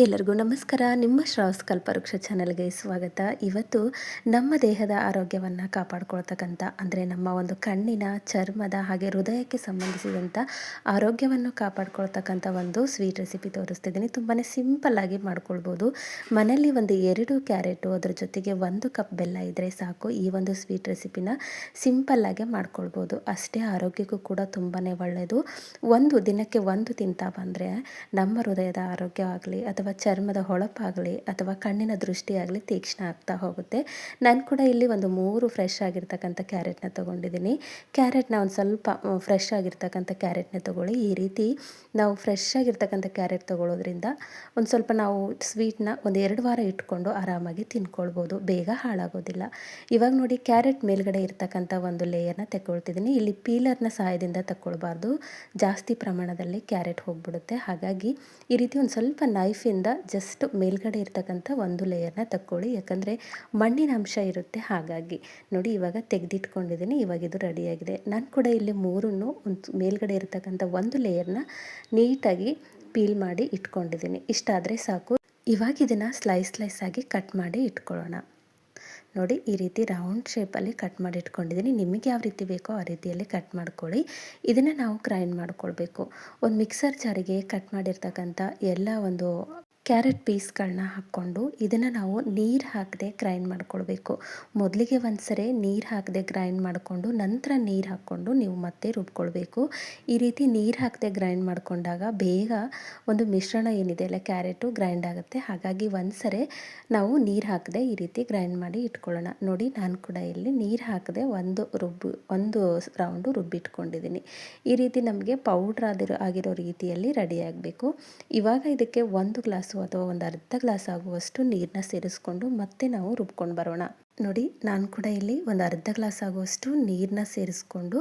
ಎಲ್ಲರಿಗೂ ನಮಸ್ಕಾರ. ನಿಮ್ಮ ಶ್ರಾವಸ್ ಕಲ್ಪವೃಕ್ಷ ಚಾನಲ್ಗೆ ಸ್ವಾಗತ. ಇವತ್ತು ನಮ್ಮ ದೇಹದ ಆರೋಗ್ಯವನ್ನು ಕಾಪಾಡ್ಕೊಳ್ತಕ್ಕಂಥ ಅಂದರೆ ನಮ್ಮ ಒಂದು ಕಣ್ಣಿನ, ಚರ್ಮದ ಹಾಗೆ ಹೃದಯಕ್ಕೆ ಸಂಬಂಧಿಸಿದಂಥ ಆರೋಗ್ಯವನ್ನು ಕಾಪಾಡ್ಕೊಳ್ತಕ್ಕಂಥ ಒಂದು ಸ್ವೀಟ್ ರೆಸಿಪಿ ತೋರಿಸ್ತಿದ್ದೀನಿ. ತುಂಬಾ ಸಿಂಪಲ್ಲಾಗಿ ಮಾಡ್ಕೊಳ್ಬೋದು. ಮನೆಯಲ್ಲಿ ಒಂದು 2 ಕ್ಯಾರೆಟು ಅದರ ಜೊತೆಗೆ 1 ಕಪ್ ಬೆಲ್ಲ ಇದ್ದರೆ ಸಾಕು. ಈ ಒಂದು ಸ್ವೀಟ್ ರೆಸಿಪಿನ ಸಿಂಪಲ್ಲಾಗೆ ಮಾಡ್ಕೊಳ್ಬೋದು. ಅಷ್ಟೇ ಆರೋಗ್ಯಕ್ಕೂ ಕೂಡ ತುಂಬಾ ಒಳ್ಳೆಯದು. ದಿನಕ್ಕೆ ಒಂದು ತಿಂತಾ ಬಂದರೆ ನಮ್ಮ ಹೃದಯದ ಆರೋಗ್ಯ ಆಗಲಿ ಅಥವಾ ಚರ್ಮದ ಹೊಳಪಾಗಲಿ ಅಥವಾ ಕಣ್ಣಿನ ದೃಷ್ಟಿಯಾಗಲಿ ತೀಕ್ಷ್ಣ ಆಗ್ತಾ ಹೋಗುತ್ತೆ. ನಾನು ಕೂಡ ಇಲ್ಲಿ ಒಂದು 3 ಫ್ರೆಶ್ ಆಗಿರ್ತಕ್ಕಂಥ ಕ್ಯಾರೆಟ್ನ ತೊಗೊಂಡಿದ್ದೀನಿ. ಕ್ಯಾರೆಟ್ನ ಒಂದು ಸ್ವಲ್ಪ ಫ್ರೆಶ್ ಆಗಿರ್ತಕ್ಕಂಥ ಕ್ಯಾರೆಟ್ನ ತೊಗೊಳ್ಳಿ. ಈ ರೀತಿ ನಾವು ಫ್ರೆಶ್ ಆಗಿರ್ತಕ್ಕಂಥ ಕ್ಯಾರೆಟ್ ತೊಗೊಳ್ಳೋದ್ರಿಂದ ಒಂದು ಸ್ವಲ್ಪ ನಾವು ಸ್ವೀಟ್ನ ಒಂದು 2 ವಾರ ಇಟ್ಕೊಂಡು ಆರಾಮಾಗಿ ತಿನ್ಕೊಳ್ಬೋದು, ಬೇಗ ಹಾಳಾಗೋದಿಲ್ಲ. ಇವಾಗ ನೋಡಿ, ಕ್ಯಾರೆಟ್ ಮೇಲ್ಗಡೆ ಇರ್ತಕ್ಕಂಥ ಒಂದು ಲೇಯರ್ನ ತಗೊಳ್ತಿದ್ದೀನಿ. ಇಲ್ಲಿ ಪೀಲರ್ನ ಸಹಾಯದಿಂದ ತಗೊಳ್ಬಾರ್ದು, ಜಾಸ್ತಿ ಪ್ರಮಾಣದಲ್ಲಿ ಕ್ಯಾರೆಟ್ ಹೋಗ್ಬಿಡುತ್ತೆ. ಹಾಗಾಗಿ ಈ ರೀತಿ ಒಂದು ಸ್ವಲ್ಪ ನೈಫಿಂದ ಜಸ್ಟ್ ಮೇಲ್ಗಡೆ ಇರ್ತಕ್ಕಂಥ ಒಂದು ಲೇಯರ್ನ ತಕ್ಕೊಳ್ಳಿ, ಯಾಕಂದರೆ ಮಣ್ಣಿನ ಅಂಶ ಇರುತ್ತೆ. ಹಾಗಾಗಿ ನೋಡಿ, ಇವಾಗ ತೆಗೆದಿಟ್ಕೊಂಡಿದ್ದೀನಿ. ಇವಾಗ ಇದು ರೆಡಿಯಾಗಿದೆ. ನಾನು ಕೂಡ ಇಲ್ಲಿ ಮೂರನ್ನು ಒಂದು ಮೇಲ್ಗಡೆ ಇರ್ತಕ್ಕಂಥ ಒಂದು ಲೇಯರ್ನ ನೀಟಾಗಿ ಪೀಲ್ ಮಾಡಿ ಇಟ್ಕೊಂಡಿದ್ದೀನಿ. ಇಷ್ಟಾದರೆ ಸಾಕು. ಇವಾಗ ಇದನ್ನು ಸ್ಲೈಸ್ ಆಗಿ ಕಟ್ ಮಾಡಿ ಇಟ್ಕೊಳ್ಳೋಣ. ನೋಡಿ, ಈ ರೀತಿ ರೌಂಡ್ ಶೇಪಲ್ಲಿ ಕಟ್ ಮಾಡಿ ಇಟ್ಕೊಂಡಿದ್ದೀನಿ. ನಿಮಗೆ ಯಾವ ರೀತಿ ಬೇಕೋ ಆ ರೀತಿಯಲ್ಲಿ ಕಟ್ ಮಾಡ್ಕೊಳ್ಳಿ. ಇದನ್ನು ನಾವು ಗ್ರೈಂಡ್ ಮಾಡ್ಕೊಳ್ಬೇಕು. ಒಂದು ಮಿಕ್ಸರ್ ಜಾರಿಗೆ ಕಟ್ ಮಾಡಿರ್ತಕ್ಕಂಥ ಎಲ್ಲ ಒಂದು ಕ್ಯಾರೆಟ್ ಪೀಸ್ಗಳನ್ನ ಹಾಕ್ಕೊಂಡು ಇದನ್ನು ನಾವು ನೀರು ಹಾಕದೆ ಗ್ರೈಂಡ್ ಮಾಡ್ಕೊಳ್ಬೇಕು. ಮೊದಲಿಗೆ ಒಂದು ಸರಿ ನೀರು ಹಾಕದೆ ಗ್ರೈಂಡ್ ಮಾಡಿಕೊಂಡು ನಂತರ ನೀರು ಹಾಕ್ಕೊಂಡು ನೀವು ಮತ್ತೆ ರುಬ್ಕೊಳ್ಬೇಕು. ಈ ರೀತಿ ನೀರು ಹಾಕದೆ ಗ್ರೈಂಡ್ ಮಾಡಿಕೊಂಡಾಗ ಬೇಗ ಒಂದು ಮಿಶ್ರಣ ಏನಿದೆ ಅಲ್ಲ ಕ್ಯಾರೆಟು ಗ್ರೈಂಡ್ ಆಗುತ್ತೆ. ಹಾಗಾಗಿ ಒಂದು ಸರಿ ನಾವು ನೀರು ಹಾಕದೆ ಈ ರೀತಿ ಗ್ರೈಂಡ್ ಮಾಡಿ ಇಟ್ಕೊಳ್ಳೋಣ. ನೋಡಿ, ನಾನು ಕೂಡ ಇಲ್ಲಿ ನೀರು ಹಾಕದೆ ಒಂದು ರೌಂಡು ರುಬ್ಬಿಟ್ಕೊಂಡಿದ್ದೀನಿ. ಈ ರೀತಿ ನಮಗೆ ಪೌಡ್ರ್ ಆಗಿರೋ ರೀತಿಯಲ್ಲಿ ರೆಡಿ ಆಗಬೇಕು. ಇವಾಗ ಇದಕ್ಕೆ 1 ಗ್ಲಾಸು ಅಥವಾ ಒಂದು ಅರ್ಧ ಗ್ಲಾಸ್ ಆಗುವಷ್ಟು ನೀರನ್ನ ಸೇರಿಸ್ಕೊಂಡು ಮತ್ತೆ ನಾವು ರುಬ್ಕೊಂಡು ಬರೋಣ. ನೋಡಿ, ನಾನು ಕೂಡ ಇಲ್ಲಿ ಒಂದು ಅರ್ಧ ಗ್ಲಾಸ್ ಆಗುವಷ್ಟು ನೀರನ್ನ ಸೇರಿಸ್ಕೊಂಡು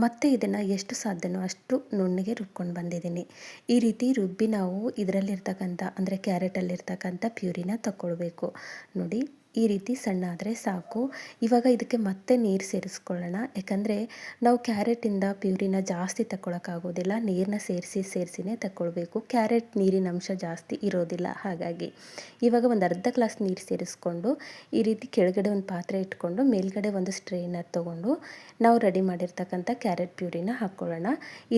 ಮತ್ತೆ ಇದನ್ನು ಎಷ್ಟು ಸಾಧ್ಯನೋ ಅಷ್ಟು ನುಣ್ಣಗೆ ರುಬ್ಕೊಂಡು ಬಂದಿದ್ದೀನಿ. ಈ ರೀತಿ ರುಬ್ಬಿ ನಾವು ಇದರಲ್ಲಿರ್ತಕ್ಕಂಥ ಅಂದರೆ ಕ್ಯಾರೆಟಲ್ಲಿರ್ತಕ್ಕಂಥ ಪ್ಯೂರಿನ ತಗೊಳ್ಬೇಕು. ನೋಡಿ, ಈ ರೀತಿ ಸಣ್ಣ ಆದರೆ ಸಾಕು. ಇವಾಗ ಇದಕ್ಕೆ ಮತ್ತೆ ನೀರು ಸೇರಿಸ್ಕೊಳ್ಳೋಣ, ಯಾಕಂದರೆ ನಾವು ಕ್ಯಾರೆಟಿಂದ ಪ್ಯೂರಿನ ಜಾಸ್ತಿ ತಗೊಳಕ್ಕಾಗೋದಿಲ್ಲ. ನೀರನ್ನ ಸೇರಿಸಿನೇ ತಗೊಳ್ಬೇಕು. ಕ್ಯಾರೆಟ್ ನೀರಿನ ಅಂಶ ಜಾಸ್ತಿ ಇರೋದಿಲ್ಲ. ಹಾಗಾಗಿ ಇವಾಗ ಒಂದು ಅರ್ಧ ಗ್ಲಾಸ್ ನೀರು ಸೇರಿಸ್ಕೊಂಡು ಈ ರೀತಿ ಕೆಳಗಡೆ ಒಂದು ಪಾತ್ರೆ ಇಟ್ಕೊಂಡು ಮೇಲ್ಗಡೆ ಒಂದು ಸ್ಟ್ರೈನರ್ ತೊಗೊಂಡು ನಾವು ರೆಡಿ ಮಾಡಿರ್ತಕ್ಕಂಥ ಕ್ಯಾರೆಟ್ ಪ್ಯೂರಿನ ಹಾಕ್ಕೊಳ್ಳೋಣ.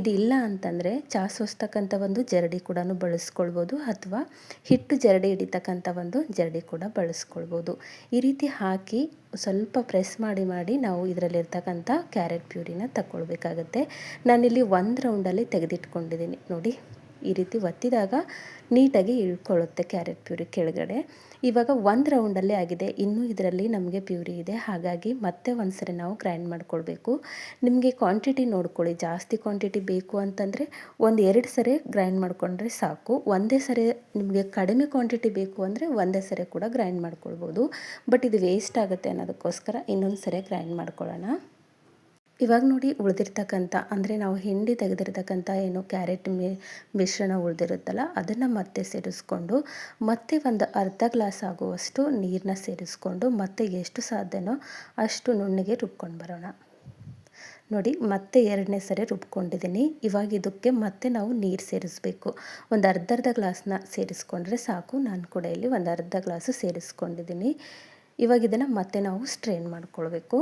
ಇದಿಲ್ಲ ಅಂತಂದರೆ ಸೋಸ್ತಕ್ಕಂಥ ಒಂದು ಜರಡಿ ಕೂಡ ಬಳಸ್ಕೊಳ್ಬೋದು, ಅಥವಾ ಹಿಟ್ಟು ಜರಡಿ ಹಿಡಿತಕ್ಕಂಥ ಒಂದು ಜರಡಿ ಕೂಡ ಬಳಸ್ಕೊಳ್ಬೋದು. ಈ ರೀತಿ ಹಾಕಿ ಸ್ವಲ್ಪ ಪ್ರೆಸ್ ಮಾಡಿ ನಾವು ಇದರಲ್ಲಿರ್ತಕ್ಕಂಥ ಕ್ಯಾರೆಟ್ ಪ್ಯೂರಿನ ತಗೊಳ್ಬೇಕಾಗತ್ತೆ. ನಾನಿಲ್ಲಿ 1 ರೌಂಡಲ್ಲಿ ತೆಗೆದಿಟ್ಕೊಂಡಿದ್ದೀನಿ. ನೋಡಿ, ಈ ರೀತಿ ಒತ್ತಿದಾಗ ನೀಟಾಗಿ ಇಳ್ಕೊಳ್ಳುತ್ತೆ ಕ್ಯಾರೆಟ್ ಪ್ಯೂರಿ ಕೆಳಗಡೆ. ಇವಾಗ 1 ರೌಂಡಲ್ಲೇ ಆಗಿದೆ. ಇನ್ನೂ ಇದರಲ್ಲಿ ನಮಗೆ ಪ್ಯೂರಿ ಇದೆ. ಹಾಗಾಗಿ ಮತ್ತೆ ಒಂದು ಸರಿ ನಾವು ಗ್ರೈಂಡ್ ಮಾಡ್ಕೊಳ್ಬೇಕು. ನಿಮಗೆ ಕ್ವಾಂಟಿಟಿ ನೋಡ್ಕೊಳ್ಳಿ. ಜಾಸ್ತಿ ಕ್ವಾಂಟಿಟಿ ಬೇಕು ಅಂತಂದರೆ 1-2 ಸರಿ ಗ್ರೈಂಡ್ ಮಾಡಿಕೊಂಡ್ರೆ ಸಾಕು. ಒಂದೇ ಸರಿ ನಿಮಗೆ ಕಡಿಮೆ ಕ್ವಾಂಟಿಟಿ ಬೇಕು ಅಂದರೆ ಒಂದೇ ಸರಿ ಕೂಡ ಗ್ರೈಂಡ್ ಮಾಡ್ಕೊಳ್ಬೋದು. ಬಟ್ ಇದು ವೇಸ್ಟ್ ಆಗುತ್ತೆ ಅನ್ನೋದಕ್ಕೋಸ್ಕರ ಇನ್ನೊಂದು ಸರಿ ಗ್ರೈಂಡ್ ಮಾಡ್ಕೊಳ್ಳೋಣ. ಇವಾಗ ನೋಡಿ, ಉಳಿದಿರ್ತಕ್ಕಂಥ ಅಂದರೆ ನಾವು ಹಿಂಡಿ ತೆಗೆದಿರ್ತಕ್ಕಂಥ ಏನು ಕ್ಯಾರೆಟ್ ಮಿಶ್ರಣ ಉಳಿದಿರುತ್ತಲ್ಲ ಅದನ್ನು ಮತ್ತೆ ಸೇರಿಸ್ಕೊಂಡು ಮತ್ತೆ ಒಂದು ಅರ್ಧ ಗ್ಲಾಸ್ ಆಗುವಷ್ಟು ನೀರನ್ನ ಸೇರಿಸ್ಕೊಂಡು ಮತ್ತೆ ಎಷ್ಟು ಸಾಧ್ಯನೋ ಅಷ್ಟು ನುಣ್ಣಗೆ ರುಬ್ಕೊಂಡು ಬರೋಣ. ನೋಡಿ, ಮತ್ತೆ 2ನೇ ಸರಿ ರುಬ್ಕೊಂಡಿದ್ದೀನಿ. ಇವಾಗ ಇದಕ್ಕೆ ಮತ್ತೆ ನಾವು ನೀರು ಸೇರಿಸ್ಬೇಕು. ಒಂದು ಅರ್ಧ ಗ್ಲಾಸ್ನ ಸೇರಿಸ್ಕೊಂಡ್ರೆ ಸಾಕು. ನಾನು ಕೂಡ ಇಲ್ಲಿ ಒಂದು ಅರ್ಧ ಗ್ಲಾಸು ಸೇರಿಸ್ಕೊಂಡಿದ್ದೀನಿ. ಇವಾಗ ಇದನ್ನು ಮತ್ತೆ ನಾವು ಸ್ಟ್ರೈನ್ ಮಾಡ್ಕೊಳ್ಬೇಕು.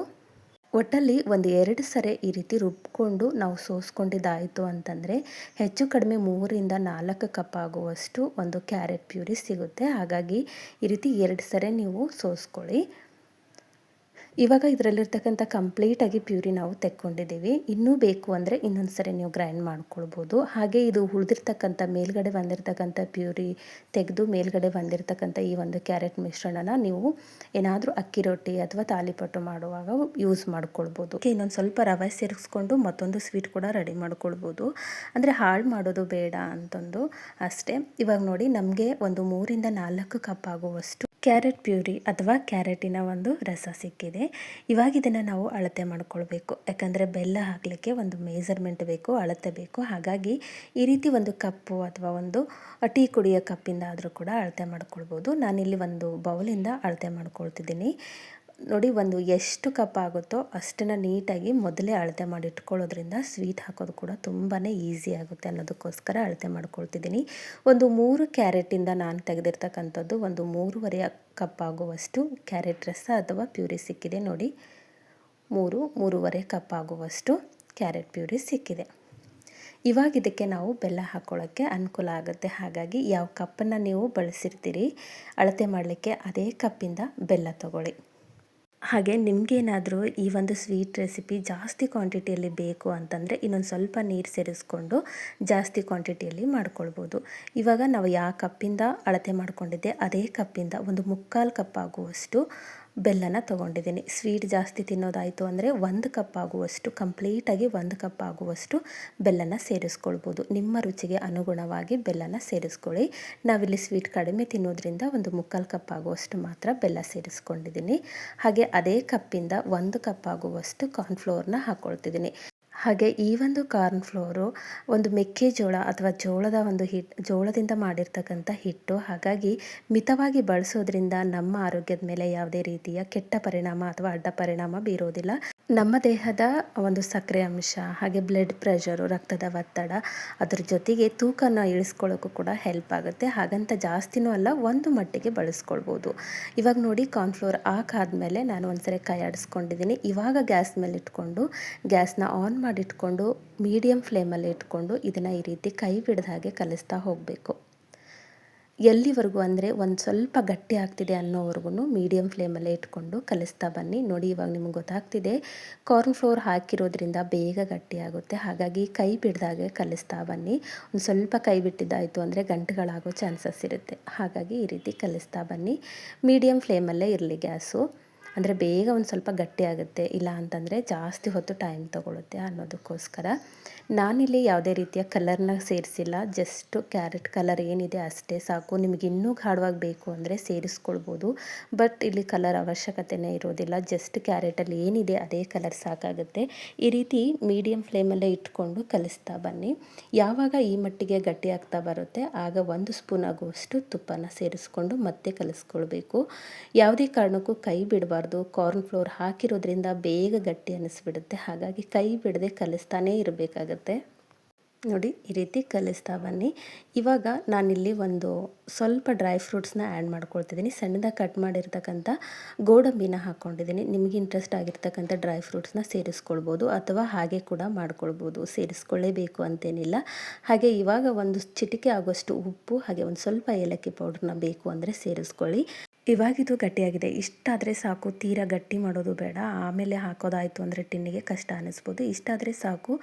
ಒಟ್ಟಲ್ಲಿ 1-2 ಸರಿ ಈ ರೀತಿ ರುಬ್ಕೊಂಡು ನಾವು ಸೋಸ್ಕೊಂಡಿದ್ದಾಯಿತು ಅಂತಂದರೆ ಹೆಚ್ಚು ಕಡಿಮೆ 3-4 ಕಪ್ ಆಗುವಷ್ಟು ಒಂದು ಕ್ಯಾರೆಟ್ ಪ್ಯೂರಿ ಸಿಗುತ್ತೆ. ಹಾಗಾಗಿ ಈ ರೀತಿ 2 ಸರಿ ನೀವು ಸೋಸ್ಕೊಳ್ಳಿ. ಇವಾಗ ಇದರಲ್ಲಿರ್ತಕ್ಕಂಥ ಕಂಪ್ಲೀಟಾಗಿ ಪ್ಯೂರಿ ನಾವು ತೆಕ್ಕೊಂಡಿದ್ದೀವಿ. ಇನ್ನೂ ಬೇಕು ಅಂದರೆ ಇನ್ನೊಂದು ಸರಿ ನೀವು ಗ್ರೈಂಡ್ ಮಾಡ್ಕೊಳ್ಬೋದು. ಹಾಗೆ ಇದು ಉಳಿದಿರ್ತಕ್ಕಂಥ ಮೇಲ್ಗಡೆ ಬಂದಿರತಕ್ಕಂಥ ಪ್ಯೂರಿ ತೆಗೆದು ಮೇಲ್ಗಡೆ ಬಂದಿರತಕ್ಕಂಥ ಈ ಒಂದು ಕ್ಯಾರೆಟ್ ಮಿಶ್ರಣನ ನೀವು ಏನಾದರೂ ಅಕ್ಕಿ ರೊಟ್ಟಿ ಅಥವಾ ತಾಲಿಪಟ್ಟು ಮಾಡುವಾಗ ಯೂಸ್ ಮಾಡ್ಕೊಳ್ಬೋದು. ಇನ್ನೊಂದು ಸ್ವಲ್ಪ ರವೆ ಸೇರಿಸ್ಕೊಂಡು ಮತ್ತೊಂದು ಸ್ವೀಟ್ ಕೂಡ ರೆಡಿ ಮಾಡ್ಕೊಳ್ಬೋದು. ಅಂದರೆ ಹಾಳು ಮಾಡೋದು ಬೇಡ ಅಂತಂದು ಅಷ್ಟೇ. ಇವಾಗ ನೋಡಿ, ನಮಗೆ ಒಂದು 3-4 ಕಪ್ ಆಗುವಷ್ಟು ಕ್ಯಾರೆಟ್ ಪ್ಯೂರಿ ಅಥವಾ ಕ್ಯಾರೆಟಿನ ಒಂದು ರಸ ಸಿಕ್ಕಿದೆ. ಇವಾಗ ಇದನ್ನು ನಾವು ಅಳತೆ ಮಾಡ್ಕೊಳ್ಬೇಕು. ಯಾಕಂದರೆ ಬೆಲ್ಲ ಹಾಕಲಿಕ್ಕೆ ಒಂದು ಮೇಜರ್ಮೆಂಟ್ ಬೇಕು, ಅಳತೆ ಬೇಕು. ಹಾಗಾಗಿ ಈ ರೀತಿ ಒಂದು ಕಪ್ಪು ಅಥವಾ ಒಂದು ಟೀ ಕುಡಿಯೋ ಕಪ್ಪಿಂದ ಆದರೂ ಕೂಡ ಅಳತೆ ಮಾಡ್ಕೊಳ್ಬೋದು. ನಾನಿಲ್ಲಿ ಒಂದು ಬೌಲಿಂದ ಅಳತೆ ಮಾಡ್ಕೊಳ್ತಿದ್ದೀನಿ. ನೋಡಿ ಒಂದು ಎಷ್ಟು ಕಪ್ ಆಗುತ್ತೋ ಅಷ್ಟನ್ನು ನೀಟಾಗಿ ಮೊದಲೇ ಅಳತೆ ಮಾಡಿ ಇಟ್ಕೊಳ್ಳೋದ್ರಿಂದ ಸ್ವೀಟ್ ಹಾಕೋದು ಕೂಡ ತುಂಬಾ ಈಸಿ ಆಗುತ್ತೆ ಅನ್ನೋದಕ್ಕೋಸ್ಕರ ಅಳತೆ ಮಾಡ್ಕೊಳ್ತಿದ್ದೀನಿ. ಒಂದು 3 ಕ್ಯಾರೆಟಿಂದ ನಾನು ತೆಗೆದಿರ್ತಕ್ಕಂಥದ್ದು ಒಂದು 3.5 ಕಪ್ ಆಗುವಷ್ಟು ಕ್ಯಾರೆಟ್ ರಸ ಅಥವಾ ಪ್ಯೂರಿ ಸಿಕ್ಕಿದೆ. ನೋಡಿ 3.5 ಕಪ್ ಆಗುವಷ್ಟು ಕ್ಯಾರೆಟ್ ಪ್ಯೂರಿ ಸಿಕ್ಕಿದೆ. ಇವಾಗ ಇದಕ್ಕೆ ನಾವು ಬೆಲ್ಲ ಹಾಕ್ಕೊಳ್ಳೋಕ್ಕೆ ಅನುಕೂಲ ಆಗುತ್ತೆ. ಹಾಗಾಗಿ ಯಾವ ಕಪ್ಪನ್ನು ನೀವು ಬಳಸಿರ್ತೀರಿ ಅಳತೆ ಮಾಡಲಿಕ್ಕೆ ಅದೇ ಕಪ್ಪಿಂದ ಬೆಲ್ಲ ತಗೊಳ್ಳಿ. ಹಾಗೆ ನಿಮಗೇನಾದರೂ ಈ ಒಂದು ಸ್ವೀಟ್ ರೆಸಿಪಿ ಜಾಸ್ತಿ ಕ್ವಾಂಟಿಟಿಯಲ್ಲಿ ಬೇಕು ಅಂತಂದರೆ ಇನ್ನೊಂದು ಸ್ವಲ್ಪ ನೀರು ಸೇರಿಸ್ಕೊಂಡು ಜಾಸ್ತಿ ಕ್ವಾಂಟಿಟಿಯಲ್ಲಿ ಮಾಡ್ಕೊಳ್ಬೋದು. ಇವಾಗ ನಾವು ಯಾವ ಕಪ್ಪಿಂದ ಅಳತೆ ಮಾಡ್ಕೊಂಡಿದ್ದೆ ಅದೇ ಕಪ್ಪಿಂದ ಒಂದು 3/4 ಕಪ್ ಆಗುವಷ್ಟು ಬೆಲ್ಲನ ತೊಗೊಂಡಿದ್ದೀನಿ. ಸ್ವೀಟ್ ಜಾಸ್ತಿ ತಿನ್ನೋದಾಯಿತು ಅಂದರೆ 1 ಕಪ್ ಆಗುವಷ್ಟು ಕಂಪ್ಲೀಟಾಗಿ 1 ಕಪ್ ಆಗುವಷ್ಟು ಬೆಲ್ಲನ ಸೇರಿಸ್ಕೊಳ್ಬೋದು. ನಿಮ್ಮ ರುಚಿಗೆ ಅನುಗುಣವಾಗಿ ಬೆಲ್ಲನ ಸೇರಿಸ್ಕೊಳ್ಳಿ. ನಾವಿಲ್ಲಿ ಸ್ವೀಟ್ ಕಡಿಮೆ ತಿನ್ನೋದ್ರಿಂದ ಒಂದು 3/4 ಕಪ್ ಆಗುವಷ್ಟು ಮಾತ್ರ ಬೆಲ್ಲ ಸೇರಿಸ್ಕೊಂಡಿದ್ದೀನಿ. ಹಾಗೆ ಅದೇ ಕಪ್ಪಿಂದ 1 ಕಪ್ ಆಗುವಷ್ಟು ಕಾರ್ನ್ಫ್ಲೋರ್ನ ಹಾಕ್ಕೊಳ್ತಿದ್ದೀನಿ. ಹಾಗೆ ಈ ಒಂದು ಕಾರ್ನ್ಫ್ಲೋರು ಒಂದು ಮೆಕ್ಕೆಜೋಳ ಅಥವಾ ಜೋಳದಿಂದ ಮಾಡಿರ್ತಕ್ಕಂಥ ಹಿಟ್ಟು. ಹಾಗಾಗಿ ಮಿತವಾಗಿ ಬಳಸೋದ್ರಿಂದ ನಮ್ಮ ಆರೋಗ್ಯದ ಮೇಲೆ ಯಾವುದೇ ರೀತಿಯ ಕೆಟ್ಟ ಪರಿಣಾಮ ಅಥವಾ ಅಡ್ಡ ಪರಿಣಾಮ ಬೀರೋದಿಲ್ಲ. ನಮ್ಮ ದೇಹದ ಒಂದು ಸಕ್ಕರೆ ಅಂಶ ಹಾಗೆ ಬ್ಲಡ್ ಪ್ರೆಷರು, ರಕ್ತದ ಒತ್ತಡ, ಅದ್ರ ಜೊತೆಗೆ ತೂಕನ ಇಳಿಸ್ಕೊಳ್ಳೋಕ್ಕೂ ಕೂಡ ಹೆಲ್ಪ್ ಆಗುತ್ತೆ. ಹಾಗಂತ ಜಾಸ್ತಿನೂ ಅಲ್ಲ, ಒಂದು ಮಟ್ಟಿಗೆ ಬಳಸ್ಕೊಳ್ಬೋದು. ಇವಾಗ ನೋಡಿ ಕಾರ್ನ್ಫ್ಲೋರ್ ಹಾಕಾದ್ಮೇಲೆ ನಾನು ಒಂದ್ಸರಿ ಕೈ ಆಡಿಸ್ಕೊಂಡಿದ್ದೀನಿ. ಇವಾಗ ಗ್ಯಾಸ್ ಮೇಲೆ ಇಟ್ಕೊಂಡು ಗ್ಯಾಸ್ನ ಆನ್ ಮಾಡಿಟ್ಕೊಂಡು ಮೀಡಿಯಮ್ ಫ್ಲೇಮಲ್ಲಿ ಇಟ್ಕೊಂಡು ಇದನ್ನು ಈ ರೀತಿ ಕೈ ಬಿಡದ ಹಾಗೆ ಕಲಿಸ್ತಾ ಹೋಗಬೇಕು. ಎಲ್ಲಿವರೆಗೂ ಅಂದರೆ ಒಂದು ಸ್ವಲ್ಪ ಗಟ್ಟಿ ಆಗ್ತಿದೆ ಅನ್ನೋವರೆಗೂ ಮೀಡಿಯಮ್ ಫ್ಲೇಮಲ್ಲೇ ಇಟ್ಕೊಂಡು ಕಲಿಸ್ತಾ ಬನ್ನಿ. ನೋಡಿ ಇವಾಗ ನಿಮಗೆ ಗೊತ್ತಾಗ್ತಿದೆ ಕಾರ್ನ್ಫ್ಲೋರ್ ಹಾಕಿರೋದ್ರಿಂದ ಬೇಗ ಗಟ್ಟಿ ಆಗುತ್ತೆ. ಹಾಗಾಗಿ ಕೈ ಬಿಡ್ದಾಗೆ ಕಲಿಸ್ತಾ ಬನ್ನಿ. ಒಂದು ಸ್ವಲ್ಪ ಕೈ ಬಿಟ್ಟಿದ್ದಾಯಿತು ಅಂದರೆ ಗಂಟುಗಳಾಗೋ ಚಾನ್ಸಸ್ ಇರುತ್ತೆ. ಹಾಗಾಗಿ ಈ ರೀತಿ ಕಲಿಸ್ತಾ ಬನ್ನಿ. ಮೀಡಿಯಮ್ ಫ್ಲೇಮಲ್ಲೇ ಇರಲಿ ಗ್ಯಾಸು, ಅಂದರೆ ಬೇಗ ಒಂದು ಸ್ವಲ್ಪ ಗಟ್ಟಿ ಆಗುತ್ತೆ. ಇಲ್ಲ ಅಂತಂದರೆ ಜಾಸ್ತಿ ಹೊತ್ತು ಟೈಮ್ ತೊಗೊಳುತ್ತೆ ಅನ್ನೋದಕ್ಕೋಸ್ಕರ. ನಾನಿಲ್ಲಿ ಯಾವುದೇ ರೀತಿಯ ಕಲರ್ನ ಸೇರಿಸಿಲ್ಲ, ಜಸ್ಟ್ ಕ್ಯಾರೆಟ್ ಕಲರ್ ಏನಿದೆ ಅಷ್ಟೇ ಸಾಕು. ನಿಮಗೆ ಇನ್ನೂ ಗಾಢವಾಗಿ ಬೇಕು ಅಂದರೆ ಸೇರಿಸ್ಕೊಳ್ಬೋದು, ಬಟ್ ಇಲ್ಲಿ ಕಲರ್ ಅವಶ್ಯಕತೆಯೇ ಇರೋದಿಲ್ಲ. ಜಸ್ಟ್ ಕ್ಯಾರೆಟಲ್ಲಿ ಏನಿದೆ ಅದೇ ಕಲರ್ ಸಾಕಾಗುತ್ತೆ. ಈ ರೀತಿ ಮೀಡಿಯಮ್ ಫ್ಲೇಮಲ್ಲೇ ಇಟ್ಕೊಂಡು ಕಲಿಸ್ತಾ ಬನ್ನಿ. ಯಾವಾಗ ಈ ಮಟ್ಟಿಗೆ ಗಟ್ಟಿ ಆಗ್ತಾ ಬರುತ್ತೆ ಆಗ 1 ಸ್ಪೂನ್ ಆಗುವಷ್ಟು ತುಪ್ಪನ ಸೇರಿಸ್ಕೊಂಡು ಮತ್ತೆ ಕಲಿಸ್ಕೊಳ್ಬೇಕು. ಯಾವುದೇ ಕಾರಣಕ್ಕೂ ಕೈ ಬಿಡಬಾರ್ದು. ಕಾರ್ನ್ಫ್ಲೋರ್ ಹಾಕಿರೋದ್ರಿಂದ ಬೇಗ ಗಟ್ಟಿ ಅನ್ನಿಸ್ಬಿಡುತ್ತೆ. ಹಾಗಾಗಿ ಕೈ ಬಿಡದೆ ಕಲಿಸ್ತಾನೇ ಇರಬೇಕಾಗತ್ತೆ. ನೋಡಿ ಈ ರೀತಿ ಕಲಿಸ್ತಾ ಬನ್ನಿ. ಇವಾಗ ನಾನಿಲ್ಲಿ ಒಂದು ಸ್ವಲ್ಪ ಡ್ರೈ ಫ್ರೂಟ್ಸ್ನ ಆ್ಯಡ್ ಮಾಡ್ಕೊಳ್ತಿದ್ದೀನಿ. ಸಣ್ಣದಾಗಿ ಕಟ್ ಮಾಡಿರ್ತಕ್ಕಂಥ ಗೋಡಂಬಿನ ಹಾಕ್ಕೊಂಡಿದ್ದೀನಿ. ನಿಮಗೆ ಇಂಟ್ರೆಸ್ಟ್ ಆಗಿರ್ತಕ್ಕಂಥ ಡ್ರೈ ಫ್ರೂಟ್ಸ್ನ ಸೇರಿಸ್ಕೊಳ್ಬೋದು ಅಥವಾ ಹಾಗೆ ಕೂಡ ಮಾಡ್ಕೊಳ್ಬೋದು, ಸೇರಿಸ್ಕೊಳ್ಳೇಬೇಕು ಅಂತೇನಿಲ್ಲ. ಹಾಗೆ ಇವಾಗ ಒಂದು ಚಿಟಿಕೆ ಆಗೋಷ್ಟು ಉಪ್ಪು ಹಾಗೆ ಒಂದು ಸ್ವಲ್ಪ ಏಲಕ್ಕಿ ಪೌಡ್ರನ್ನ ಬೇಕು ಅಂದರೆ ಸೇರಿಸ್ಕೊಳ್ಳಿ. ಇವಾಗಿದು ಗಟ್ಟಿಯಾಗಿದೆ, ಇಷ್ಟಾದರೆ ಸಾಕು. ತೀರಾ ಗಟ್ಟಿ ಮಾಡೋದು ಬೇಡ. ಆಮೇಲೆ ಹಾಕೋದಾಯಿತು ಅಂದರೆ ಟಿನ್ನಿಗೆ ಕಷ್ಟ ಅನ್ನಿಸ್ಬೋದು. ಇಷ್ಟಾದರೆ ಸಾಕು,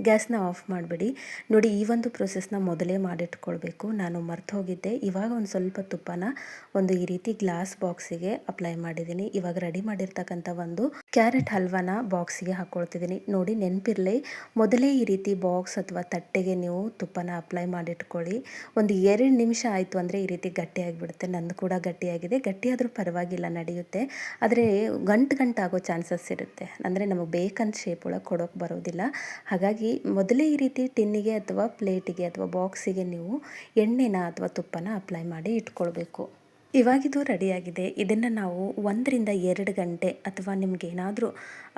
ಗ್ಯಾಸ್ನ ಆಫ್ ಮಾಡಿಬಿಡಿ. ನೋಡಿ ಈ ಒಂದು ಪ್ರೊಸೆಸ್ನ ಮೊದಲೇ ಮಾಡಿಟ್ಕೊಳ್ಬೇಕು, ನಾನು ಮರ್ತು ಹೋಗಿದ್ದೆ. ಇವಾಗ ಒಂದು ಸ್ವಲ್ಪ ತುಪ್ಪನ ಒಂದು ಈ ರೀತಿ ಗ್ಲಾಸ್ ಬಾಕ್ಸಿಗೆ ಅಪ್ಲೈ ಮಾಡಿದ್ದೀನಿ. ಇವಾಗ ರೆಡಿ ಮಾಡಿರ್ತಕ್ಕಂಥ ಒಂದು ಕ್ಯಾರೆಟ್ ಹಲ್ವಾನ ಬಾಕ್ಸಿಗೆ ಹಾಕ್ಕೊಳ್ತಿದ್ದೀನಿ. ನೋಡಿ ನೆನಪಿರಲಿ, ಮೊದಲೇ ಈ ರೀತಿ ಬಾಕ್ಸ್ ಅಥವಾ ತಟ್ಟೆಗೆ ನೀವು ತುಪ್ಪನ ಅಪ್ಲೈ ಮಾಡಿಟ್ಕೊಳ್ಳಿ. ಒಂದು 2 ನಿಮಿಷ ಆಯಿತು ಅಂದರೆ ಈ ರೀತಿ ಗಟ್ಟಿಯಾಗಿಬಿಡುತ್ತೆ. ನಂದು ಕೂಡ ಗಟ್ಟಿಯಾಗಿದೆ. ಗಟ್ಟಿಯಾದರೂ ಪರವಾಗಿಲ್ಲ, ನಡೆಯುತ್ತೆ. ಆದರೆ ಗಂಟಾಗೋ ಚಾನ್ಸಸ್ ಇರುತ್ತೆ. ಅಂದರೆ ನಮಗೆ ಬೇಕಂತ ಶೇಪ್ ಒಳಗೆ ಕೊಡೋಕೆ ಬರೋದಿಲ್ಲ. ಹಾಗಾಗಿ ಮೊದಲೇ ಈ ರೀತಿ ಟಿನ್ನಿಗೆ ಅಥವಾ ಪ್ಲೇಟಿಗೆ ಅಥವಾ ಬಾಕ್ಸಿಗೆ ನೀವು ಎಣ್ಣೆನ ಅಥವಾ ತುಪ್ಪನ ಅಪ್ಲೈ ಮಾಡಿ ಇಟ್ಕೊಳ್ಬೇಕು. ಇವಾಗಿದು ರೆಡಿಯಾಗಿದೆ. ಇದನ್ನು ನಾವು 1 ರಿಂದ 2 ಗಂಟೆ ಅಥವಾ ನಿಮಗೇನಾದರೂ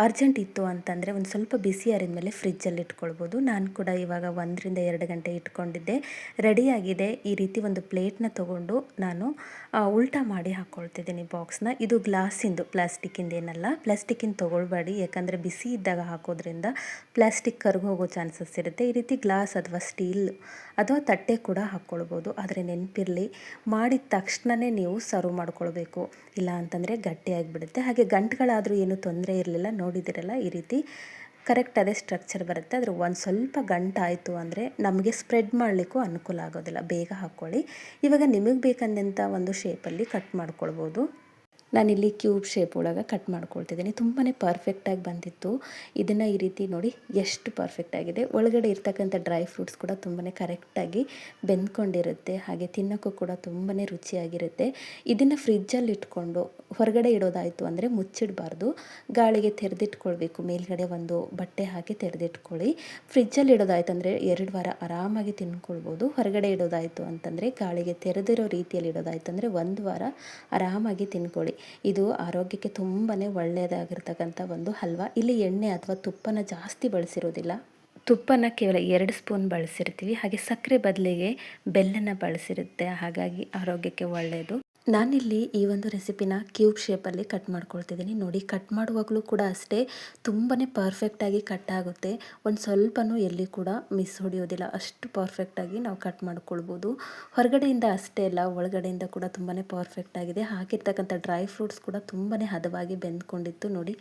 ಅರ್ಜೆಂಟ್ ಇತ್ತು ಅಂತಂದರೆ ಒಂದು ಸ್ವಲ್ಪ ಬಿಸಿ ಆರಿದ ಮೇಲೆ ಫ್ರಿಜ್ಜಲ್ಲಿ ಇಟ್ಕೊಳ್ಬೋದು. ನಾನು ಕೂಡ ಇವಾಗ 1 ರಿಂದ 2 ಗಂಟೆ ಇಟ್ಕೊಂಡಿದ್ದೆ. ರೆಡಿಯಾಗಿದೆ. ಈ ರೀತಿ ಒಂದು ಪ್ಲೇಟ್ನ ತೊಗೊಂಡು ನಾನು ಉಲ್ಟಾ ಮಾಡಿ ಹಾಕ್ಕೊಳ್ತಿದ್ದೀನಿ ಬಾಕ್ಸ್ನ. ಇದು ಗ್ಲಾಸಿಂದು, ಪ್ಲಾಸ್ಟಿಕ್ಕಿಂದೇನಲ್ಲ. ಪ್ಲಾಸ್ಟಿಕ್ಕಿಂದ ತೊಗೊಳ್ಬೇಡಿ, ಯಾಕಂದರೆ ಬಿಸಿ ಇದ್ದಾಗ ಹಾಕೋದ್ರಿಂದ ಪ್ಲಾಸ್ಟಿಕ್ ಕರ್ಗೋಗೋ ಚಾನ್ಸಸ್ ಇರುತ್ತೆ. ಈ ರೀತಿ ಗ್ಲಾಸ್ ಅಥವಾ ಸ್ಟೀಲ್ ಅಥವಾ ತಟ್ಟೆ ಕೂಡ ಹಾಕ್ಕೊಳ್ಬೋದು. ಆದರೆ ನೆನಪಿರಲಿ, ಮಾಡಿದ ತಕ್ಷಣವೇ ನೀವು ಸರ್ವ್ ಮಾಡ್ಕೊಳ್ಬೇಕು, ಇಲ್ಲ ಅಂತಂದರೆ ಗಟ್ಟಿಯಾಗಿಬಿಡುತ್ತೆ. ಹಾಗೆ ಗಂಟುಗಳಾದರೂ ಏನೂ ತೊಂದರೆ ಇರಲಿಲ್ಲ. ನೋಡಿದಿರಲ್ಲ ಈ ರೀತಿ ಕರೆಕ್ಟ್ ಅದೇ ಸ್ಟ್ರಕ್ಚರ್ ಬರುತ್ತೆ. ಆದರೆ ಒಂದು ಸ್ವಲ್ಪ ಗಂಟಾಯಿತು ಅಂದರೆ ನಮಗೆ ಸ್ಪ್ರೆಡ್ ಮಾಡಲಿಕ್ಕೂ ಅನುಕೂಲ ಆಗೋದಿಲ್ಲ. ಬೇಗ ಹಾಕ್ಕೊಳ್ಳಿ. ಇವಾಗ ನಿಮಗೆ ಬೇಕಂದಂಥ ಒಂದು ಶೇಪಲ್ಲಿ ಕಟ್ ಮಾಡ್ಕೊಳ್ಬೋದು. ನಾನಿಲ್ಲಿ ಕ್ಯೂಬ್ ಶೇಪ್ ಒಳಗೆ ಕಟ್ ಮಾಡ್ಕೊಳ್ತಿದ್ದೀನಿ. ತುಂಬಾ ಪರ್ಫೆಕ್ಟಾಗಿ ಬಂದಿತ್ತು. ಇದನ್ನು ಈ ರೀತಿ ನೋಡಿ ಎಷ್ಟು ಪರ್ಫೆಕ್ಟಾಗಿದೆ. ಒಳಗಡೆ ಇರ್ತಕ್ಕಂಥ ಡ್ರೈ ಫ್ರೂಟ್ಸ್ ಕೂಡ ತುಂಬಾ ಕರೆಕ್ಟಾಗಿ ಬೆಂದ್ಕೊಂಡಿರುತ್ತೆ. ಹಾಗೆ ತಿನ್ನೋಕ್ಕೂ ಕೂಡ ತುಂಬಾ ರುಚಿಯಾಗಿರುತ್ತೆ. ಇದನ್ನು ಫ್ರಿಜ್ಜಲ್ಲಿ ಇಟ್ಕೊಂಡು ಹೊರಗಡೆ ಇಡೋದಾಯಿತು ಅಂದರೆ ಮುಚ್ಚಿಡಬಾರ್ದು, ಗಾಳಿಗೆ ತೆರೆದಿಟ್ಕೊಳ್ಬೇಕು. ಮೇಲ್ಗಡೆ ಒಂದು ಬಟ್ಟೆ ಹಾಕಿ ತೆರೆದಿಟ್ಕೊಳ್ಳಿ. ಫ್ರಿಜ್ಜಲ್ಲಿ ಇಡೋದಾಯ್ತು ಅಂದರೆ 2 ವಾರ ಆರಾಮಾಗಿ ತಿನ್ಕೊಳ್ಬೋದು. ಹೊರಗಡೆ ಇಡೋದಾಯಿತು ಅಂತಂದರೆ ಗಾಳಿಗೆ ತೆರೆದಿರೋ ರೀತಿಯಲ್ಲಿ ಇಡೋದಾಯ್ತು ಅಂದರೆ 1 ವಾರ ಆರಾಮಾಗಿ ತಿನ್ಕೊಳ್ಳಿ. ಇದು ಆರೋಗ್ಯಕ್ಕೆ ತುಂಬಾ ಒಳ್ಳೆಯದಾಗಿರ್ತಕ್ಕಂಥ ಒಂದು ಹಲ್ವಾ. ಇಲ್ಲಿ ಎಣ್ಣೆ ಅಥವಾ ತುಪ್ಪನ ಜಾಸ್ತಿ ಬಳಸಿರೋದಿಲ್ಲ. ತುಪ್ಪನ ಕೇವಲ 2 ಸ್ಪೂನ್ ಬಳಸಿರ್ತೀವಿ. ಹಾಗೆ ಸಕ್ಕರೆ ಬದಲಿಗೆ ಬೆಲ್ಲನ ಬಳಸಿರುತ್ತೆ, ಹಾಗಾಗಿ ಆರೋಗ್ಯಕ್ಕೆ ಒಳ್ಳೆಯದು. ನಾನಿಲ್ಲಿ ಈ ಒಂದು ರೆಸಿಪಿನ ಕ್ಯೂಬ್ ಶೇಪಲ್ಲಿ ಕಟ್ ಮಾಡ್ಕೊಳ್ತಿದ್ದೀನಿ. ನೋಡಿ, ಕಟ್ ಮಾಡುವಾಗಲೂ ಕೂಡ ಅಷ್ಟೇ ತುಂಬಾ ಪರ್ಫೆಕ್ಟಾಗಿ ಕಟ್ ಆಗುತ್ತೆ. ಒಂದು ಸ್ವಲ್ಪನೂ ಎಲ್ಲಿ ಕೂಡ ಮಿಸ್ ಹೊಡೆಯೋದಿಲ್ಲ, ಅಷ್ಟು ಪರ್ಫೆಕ್ಟಾಗಿ ನಾವು ಕಟ್ ಮಾಡ್ಕೊಳ್ಬೋದು. ಹೊರಗಡೆಯಿಂದ ಅಷ್ಟೇ ಅಲ್ಲ, ಒಳಗಡೆಯಿಂದ ಕೂಡ ತುಂಬಾ ಪರ್ಫೆಕ್ಟಾಗಿದೆ. ಹಾಕಿರ್ತಕ್ಕಂಥ ಡ್ರೈ ಫ್ರೂಟ್ಸ್ ಕೂಡ ತುಂಬಾ ಹದವಾಗಿ ಬೆಂದ್ಕೊಂಡಿತ್ತು. ನೋಡಿ,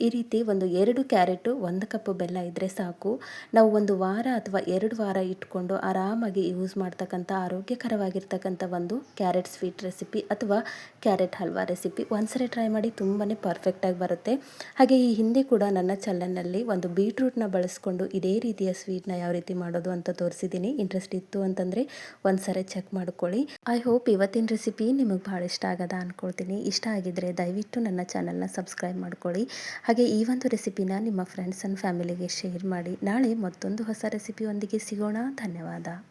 ಈ ರೀತಿ ಒಂದು 2 ಕ್ಯಾರೆಟು 1 ಕಪ್ ಬೆಲ್ಲ ಇದ್ದರೆ ಸಾಕು. ನಾವು 1 ವಾರ ಅಥವಾ 2 ವಾರ ಇಟ್ಕೊಂಡು ಆರಾಮಾಗಿ ಯೂಸ್ ಮಾಡ್ತಕ್ಕಂಥ ಆರೋಗ್ಯಕರವಾಗಿರ್ತಕ್ಕಂಥ ಒಂದು ಕ್ಯಾರೆಟ್ ಸ್ವೀಟ್ ರೆಸಿಪಿ ಅಥವಾ ಕ್ಯಾರೆಟ್ ಹಲ್ವಾ ರೆಸಿಪಿ. ಒಂದ್ಸರಿ ಟ್ರೈ ಮಾಡಿ, ತುಂಬಾ ಪರ್ಫೆಕ್ಟಾಗಿ ಬರುತ್ತೆ. ಹಾಗೆ ಈ ಹಿಂದೆ ಕೂಡ ನನ್ನ ಚಾನಲ್ನಲ್ಲಿ ಒಂದು ಬೀಟ್ರೂಟ್ನ ಬಳಸ್ಕೊಂಡು ಇದೇ ರೀತಿಯ ಸ್ವೀಟ್ನ ಯಾವ ರೀತಿ ಮಾಡೋದು ಅಂತ ತೋರಿಸಿದ್ದೀನಿ. ಇಂಟ್ರೆಸ್ಟ್ ಇತ್ತು ಅಂತಂದರೆ ಒಂದ್ಸರಿ ಚೆಕ್ ಮಾಡ್ಕೊಳ್ಳಿ. ಐ ಹೋಪ್ ಇವತ್ತಿನ ರೆಸಿಪಿ ನಿಮಗೆ ಭಾಳ ಇಷ್ಟ ಆಗದ ಅಂದ್ಕೊಳ್ತೀನಿ. ಇಷ್ಟ ಆಗಿದ್ದರೆ ದಯವಿಟ್ಟು ನನ್ನ ಚಾನಲ್ನ ಸಬ್ಸ್ಕ್ರೈಬ್ ಮಾಡ್ಕೊಳ್ಳಿ. ಹಾಗೆ ಈ ಒಂದು ರೆಸಿಪಿನ ನಿಮ್ಮ ಫ್ರೆಂಡ್ಸ್ ಆ್ಯಂಡ್ ಫ್ಯಾಮಿಲಿಗೆ ಶೇರ್ ಮಾಡಿ. ನಾಳೆ ಮತ್ತೊಂದು ಹೊಸ ರೆಸಿಪಿಯೊಂದಿಗೆ ಸಿಗೋಣ. ಧನ್ಯವಾದ.